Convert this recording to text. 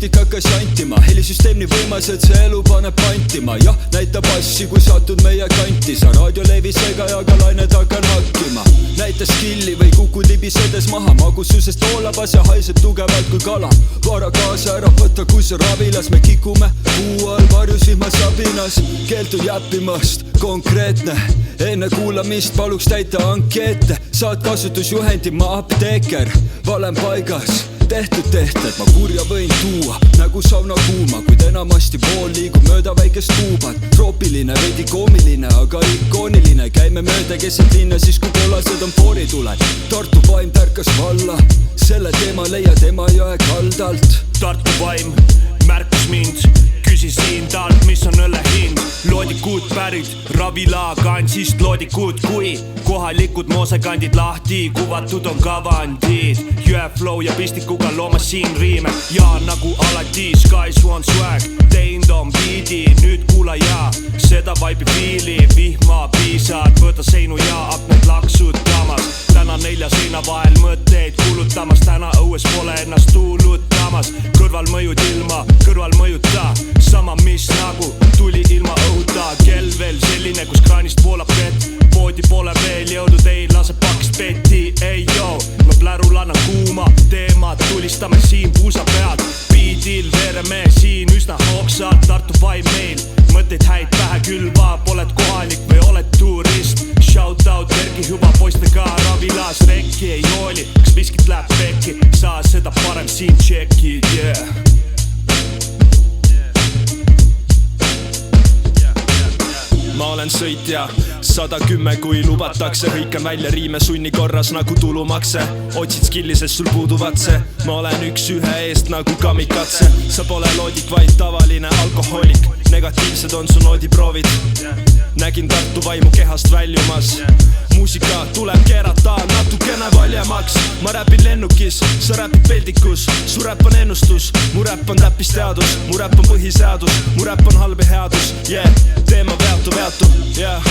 automaatika hakkas jantima, helisüsteem nii võimas, et see elu paneb pantima. Jah, näita passi, kui satud meie kanti, sa raadiolevi sega ja ka lained hakkan hakkima. Näita skilli või kuku libisedes maha, magususest hoolabas ja haiseb tugevalt kui kala. Vara kaasa ära võtta, kui sa ravilas, me kikume kuu all varjusihma sabinas. Keeldu jäppimast, konkreetne, enne kuulamist paluks täita ankeete. Saad kasutusjuhendi, ma apteeker, valem paigas, tehtud, ma kurja võin tuua nagu sauna kuuma, kuid enamasti vool liigub mööda väikest tuubat. Troopiline, veidi koomiline, aga ikooniline, käime mööda keset linna siis kui kollased on poorituled. Tartu vaim tärkas valla, selle teema leiad Emajõe kaldalt. Tartu vaim märkas mind, küsisin talt, mis on õlle hind. Loodikud pärid, Ravila kansist loodikud, kui kohalikud moosekandid lahti, kuvatud on kavandid. Jõe flow ja pistikuga loomas siin riime ja nagu alati Skies One Swag teinud on biidi, nüüd kuula ja seda vaibi fiili, vihma piisad, võta seinu ja akned laksud tamas. Täna 4 seina vahel mõtteid kulutamas, täna õues pole ennast tuulutamas. Kõrval mõjud ilma, kõrval mõjuta, sama mis nagu tuli ilma õhuta. Kell veel selline, kus kraanist voolab vett, poodi pole veel jõudnud, ei lase pakst petti, ei joo. Ma plärul annan kuuma teemad, tulistame siin puusa pead, biidil veereme siin üsna hoogsalt. Tartu vaim meil, mõtteid häid pähe külvab, oled kohalik või oled turist. Shout out Erki Hüba poistega Ravilas, rekki ei jooli, kas viskit läheb pekki, saa seda parem siin tšekid, yeah. Ma olen sõitja 110, kui lubatakse, hõikan välja riime sunni korras nagu tulumakse. Otsid skilli, sest sul puuduvad see, ma olen üks ühe eest nagu kamikatse. Sa pole loodik, vaid tavaline alkohoolik, negatiivsed on su noodiproovid. Nägin Tartu vaimu kehast väljumas, muusika tuleb keerata natukene valjemaks. Ma räpin lennukis, sa räpid peldikus, su räpp on ennustus, mu räpp on täppisteadus, mu räpp on põhiseadus, mu räpp on halb ja headus, yeah. Teema veatu, yeah.